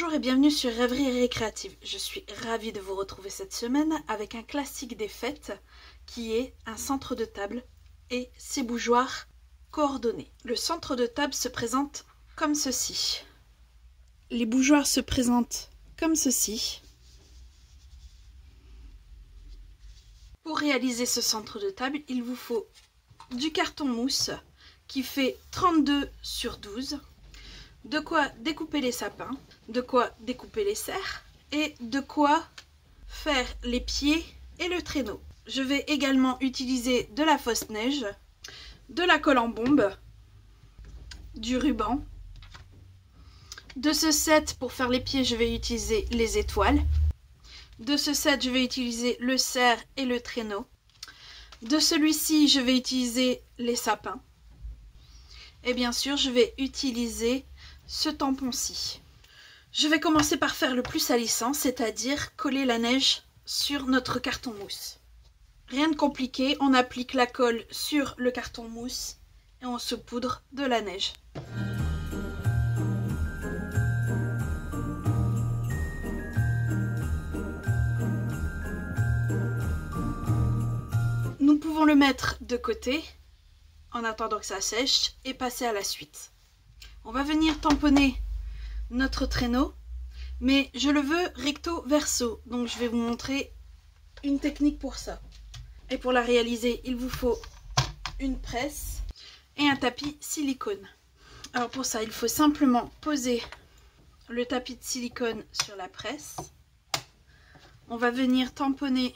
Bonjour et bienvenue sur Rêverie Récréative. Je suis ravie de vous retrouver cette semaine avec un classique des fêtes qui est un centre de table et ses bougeoirs coordonnés. Le centre de table se présente comme ceci. Les bougeoirs se présentent comme ceci. Pour réaliser ce centre de table, il vous faut du carton mousse qui fait 32 sur 12. De quoi découper les sapins, de quoi découper les cerfs et de quoi faire les pieds et le traîneau. Je vais également utiliser de la fausse neige, de la colle en bombe, du ruban. De ce set, pour faire les pieds, je vais utiliser les étoiles. De ce set, je vais utiliser le cerf et le traîneau. De celui-ci, je vais utiliser les sapins. Et bien sûr, je vais utiliser ce tampon-ci. Je vais commencer par faire le plus salissant, c'est-à-dire coller la neige sur notre carton mousse. Rien de compliqué, on applique la colle sur le carton mousse et on saupoudre de la neige. Nous pouvons le mettre de côté en attendant que ça sèche et passer à la suite. On va venir tamponner notre traîneau, mais je le veux recto verso, donc je vais vous montrer une technique pour ça. Et pour la réaliser, il vous faut une presse et un tapis silicone. Alors pour ça, il faut simplement poser le tapis de silicone sur la presse. On va venir tamponner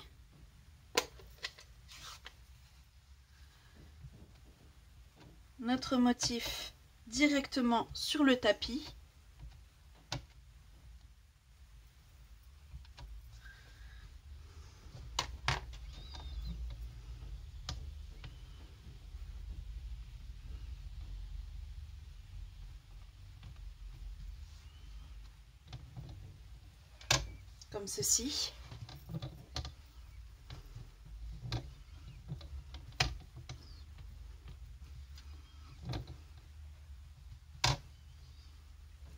notre motif directement sur le tapis. Comme ceci.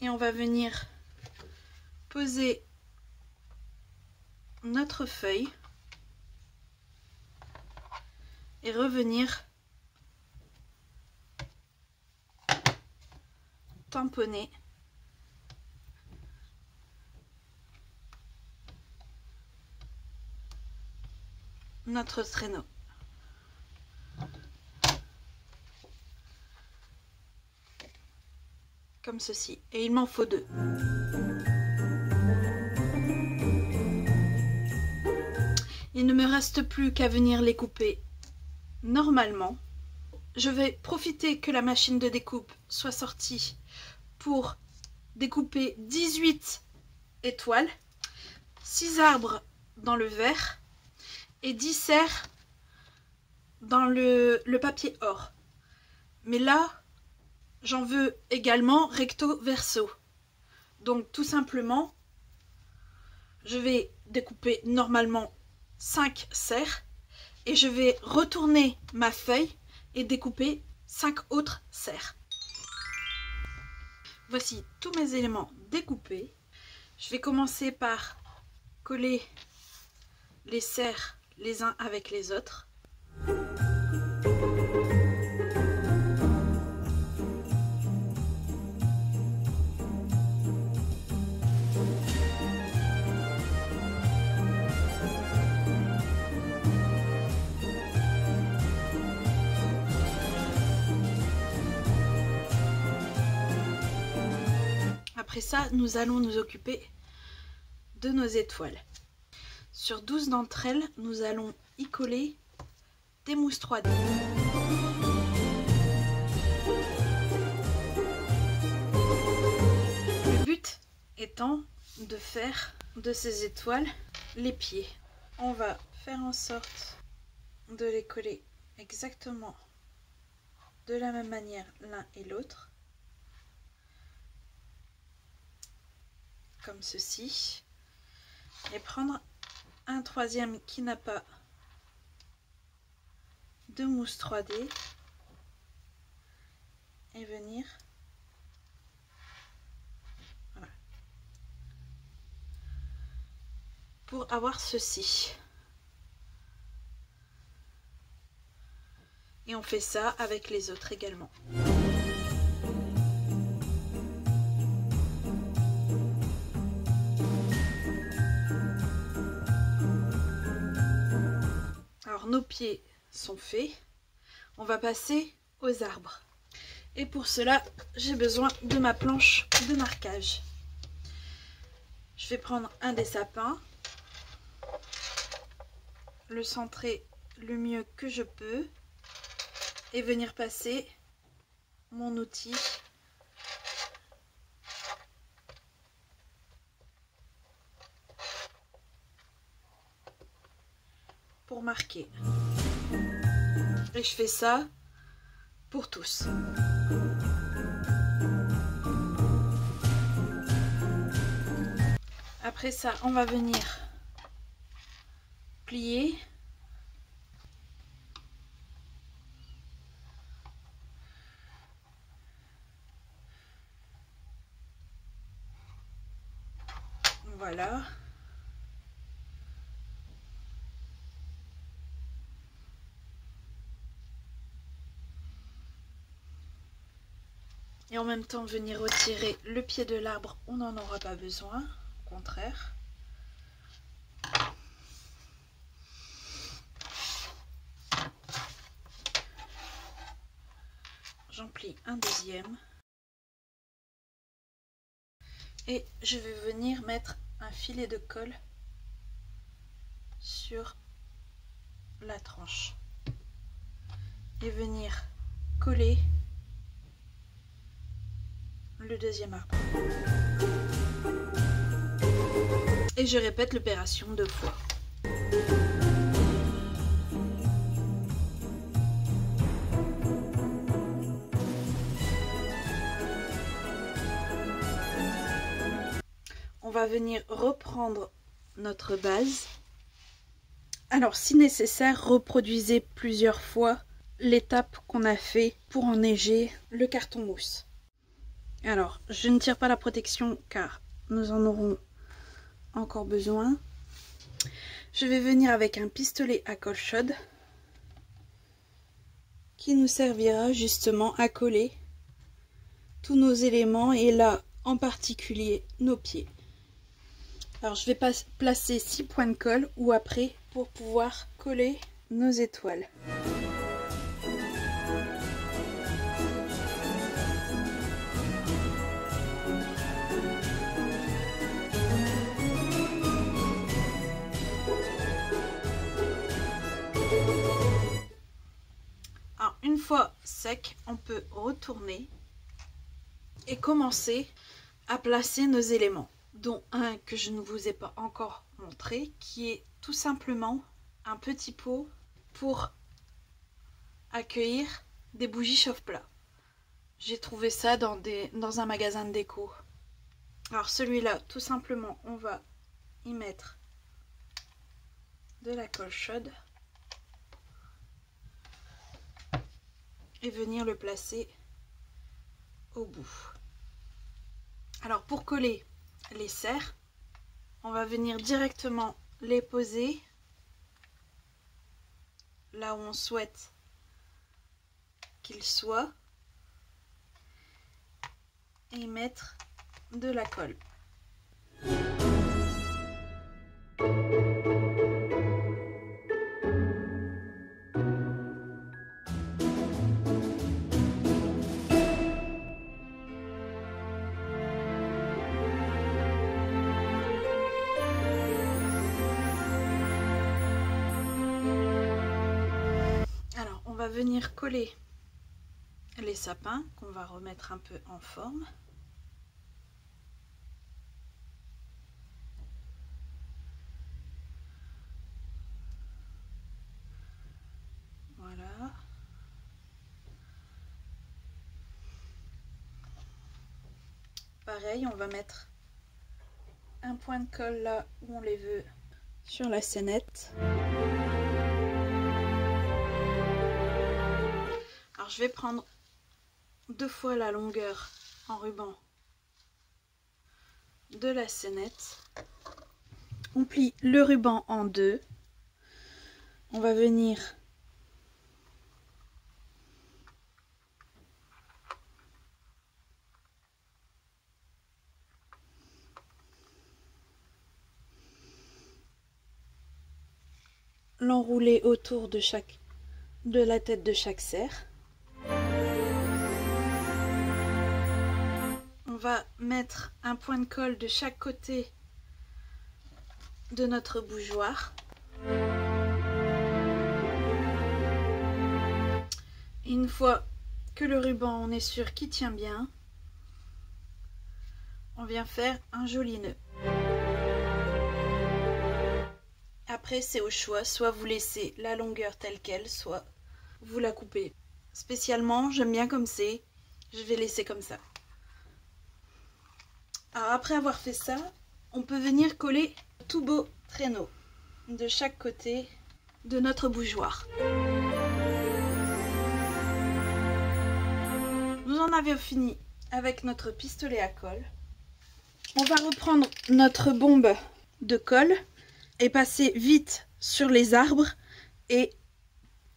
Et on va venir poser notre feuille et revenir tamponner notre traîneau. Comme ceci. Et il m'en faut deux. Il ne me reste plus qu'à venir les couper normalement. Je vais profiter que la machine de découpe soit sortie pour découper 18 étoiles, 6 arbres dans le vert et 10 cerfs dans le papier or. Mais là, j'en veux également recto verso. Donc tout simplement, je vais découper normalement 5 cerfs et je vais retourner ma feuille et découper 5 autres cerfs. Voici tous mes éléments découpés. Je vais commencer par coller les cerfs les uns avec les autres. Après ça, nous allons nous occuper de nos étoiles. Sur 12 d'entre elles, nous allons y coller des mousses 3D. Le but étant de faire de ces étoiles les pieds. On va faire en sorte de les coller exactement de la même manière l'un et l'autre. Comme ceci. Et prendre un troisième qui n'a pas de mousse 3D et venir pour avoir ceci. Et on fait ça avec les autres également. Alors nos pieds sont faits. On va passer aux arbres. Et pour cela, j'ai besoin de ma planche de marquage. Je vais prendre un des sapins, le centrer le mieux que je peux et venir passer mon outil pour marquer. Et je fais ça pour tous. Après ça, on va venir plier. Voilà. Et en même temps venir retirer le pied de l'arbre, on n'en aura pas besoin, au contraire. J'en plie un deuxième. Et je vais venir mettre un filet de colle sur la tranche. Et venir coller le deuxième arbre. Et je répète l'opération 2 fois. On va venir reprendre notre base. Alors si nécessaire, reproduisez plusieurs fois l'étape qu'on a fait pour enneiger le carton mousse. Alors je ne tire pas la protection car nous en aurons encore besoin. Je vais venir avec un pistolet à colle chaude qui nous servira justement à coller tous nos éléments et là en particulier nos pieds. Alors je vais placer 6 points de colle ou après pour pouvoir coller nos étoiles. Alors une fois sec, on peut retourner et commencer à placer nos éléments, dont un que je ne vous ai pas encore montré, qui est tout simplement un petit pot pour accueillir des bougies chauffe-plat. J'ai trouvé ça dans un magasin de déco. Alors celui-là, tout simplement, on va y mettre de la colle chaude et venir le placer au bout. Alors pour coller les serres, on va venir directement les poser là où on souhaite qu'ils soient et mettre de la colle. On va venir coller les sapins qu'on va remettre un peu en forme. Voilà. Pareil, on va mettre un point de colle là où on les veut sur la scénette. Alors je vais prendre 2 fois la longueur en ruban de la scénette On plie le ruban en deux. On va venir l'enrouler autour de la tête de chaque cerf. On va mettre un point de colle de chaque côté de notre bougeoir. Et une fois que le ruban, on est sûr qu'il tient bien, on vient faire un joli nœud. Après, c'est au choix, soit vous laissez la longueur telle qu'elle, soit vous la coupez. Spécialement, j'aime bien comme c'est, je vais laisser comme ça. Alors après avoir fait ça, on peut venir coller tout beau traîneau de chaque côté de notre bougeoir. Nous en avons fini avec notre pistolet à colle. On va reprendre notre bombe de colle et passer vite sur les arbres et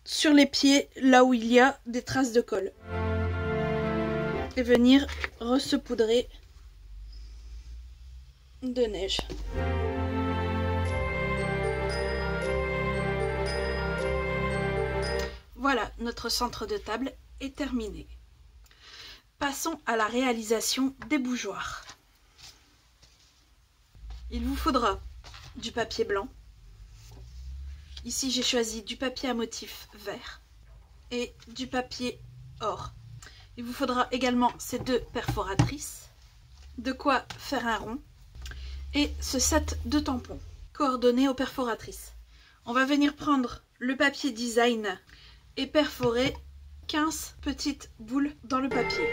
sur les pieds là où il y a des traces de colle. Et venir resaupoudrer de neige. Voilà, notre centre de table est terminé. Passons à la réalisation des bougeoirs. Il vous faudra du papier blanc. Ici, j'ai choisi du papier à motif vert et du papier or. Il vous faudra également ces deux perforatrices, de quoi faire un rond et ce set de tampons coordonnés aux perforatrices. On va venir prendre le papier design et perforer 15 petites boules dans le papier.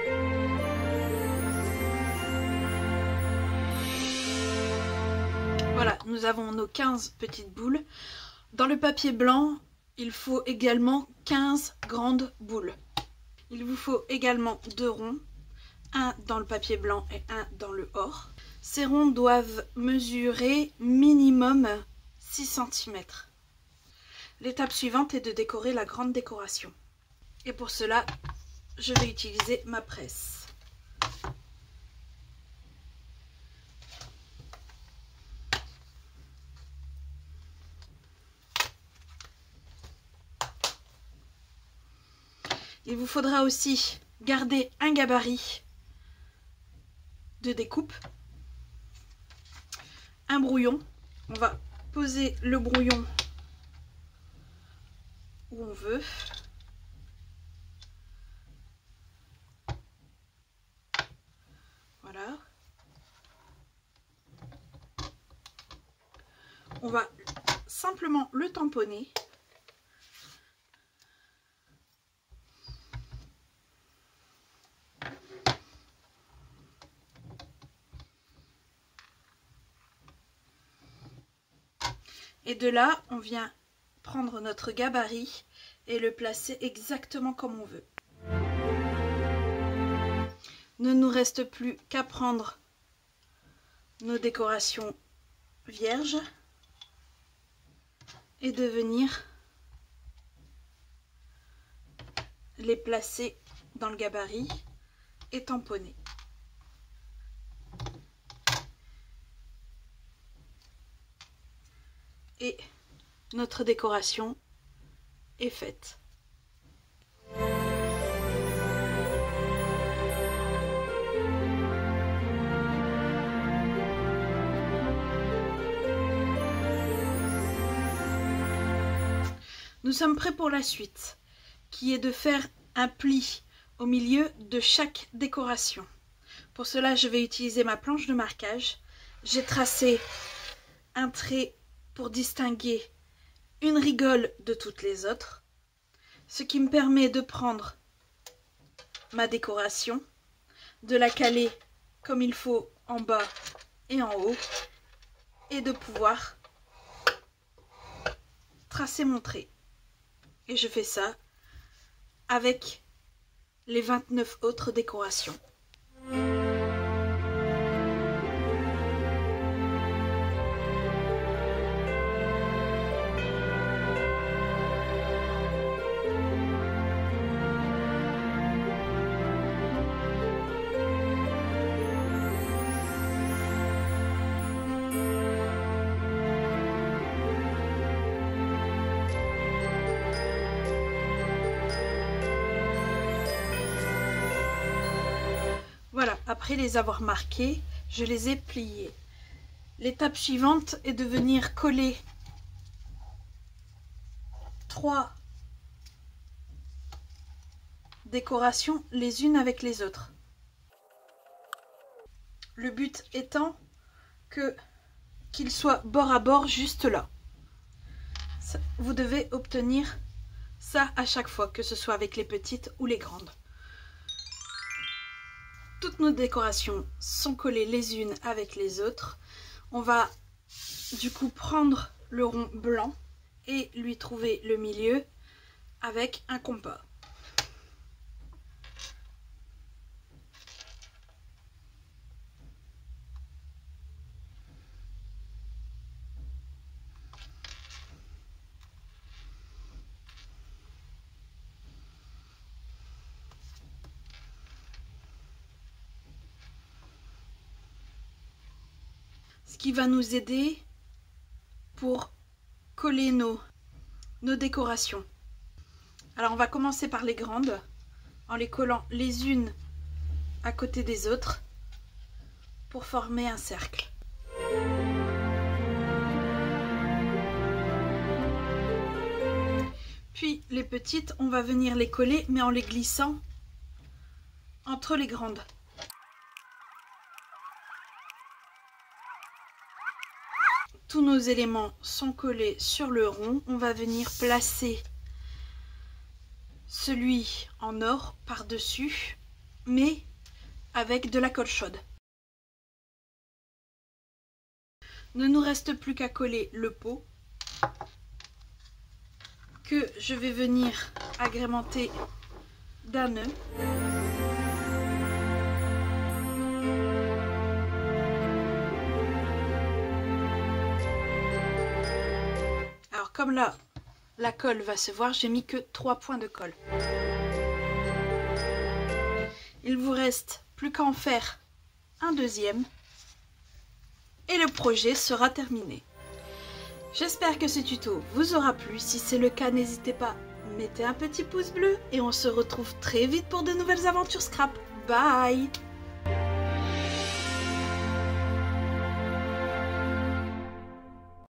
Voilà, nous avons nos 15 petites boules. Dans le papier blanc, il faut également 15 grandes boules. Il vous faut également 2 ronds, un dans le papier blanc et un dans le or. Ces ronds doivent mesurer minimum 6 cm. L'étape suivante est de décorer la grande décoration. Et pour cela, je vais utiliser ma presse. Il vous faudra aussi garder un gabarit de découpe, un brouillon. On va poser le brouillon où on veut. Voilà. On va simplement le tamponner. Et de là, on vient prendre notre gabarit et le placer exactement comme on veut. Ne nous reste plus qu'à prendre nos décorations vierges et de venir les placer dans le gabarit et tamponner. Et notre décoration est faite. Nous sommes prêts pour la suite, qui est de faire un pli au milieu de chaque décoration. Pour cela, je vais utiliser ma planche de marquage. J'ai tracé un trait pour distinguer une rigole de toutes les autres, ce qui me permet de prendre ma décoration, de la caler comme il faut en bas et en haut, et de pouvoir tracer mon trait. Et je fais ça avec les 29 autres décorations. Après les avoir marqués, je les ai pliés. L'étape suivante est de venir coller 3 décorations les unes avec les autres. Le but étant qu'il soit bord à bord juste là. Vous devez obtenir ça à chaque fois, que ce soit avec les petites ou les grandes. Toutes nos décorations sont collées les unes avec les autres. On va du coup prendre le rond blanc et lui trouver le milieu avec un compas. Ce qui va nous aider pour coller nos décorations. Alors on va commencer par les grandes en les collant les unes à côté des autres pour former un cercle. Puis les petites, on va venir les coller mais en les glissant entre les grandes. Tous nos éléments sont collés sur le rond. On va venir placer celui en or par-dessus, mais avec de la colle chaude. Ne nous reste plus qu'à coller le pot, que je vais venir agrémenter d'un nœud. Alors comme là, la colle va se voir, j'ai mis que 3 points de colle. Il vous reste plus qu'à en faire un deuxième et le projet sera terminé. J'espère que ce tuto vous aura plu. Si c'est le cas, n'hésitez pas, mettez un petit pouce bleu et on se retrouve très vite pour de nouvelles aventures scrap. Bye!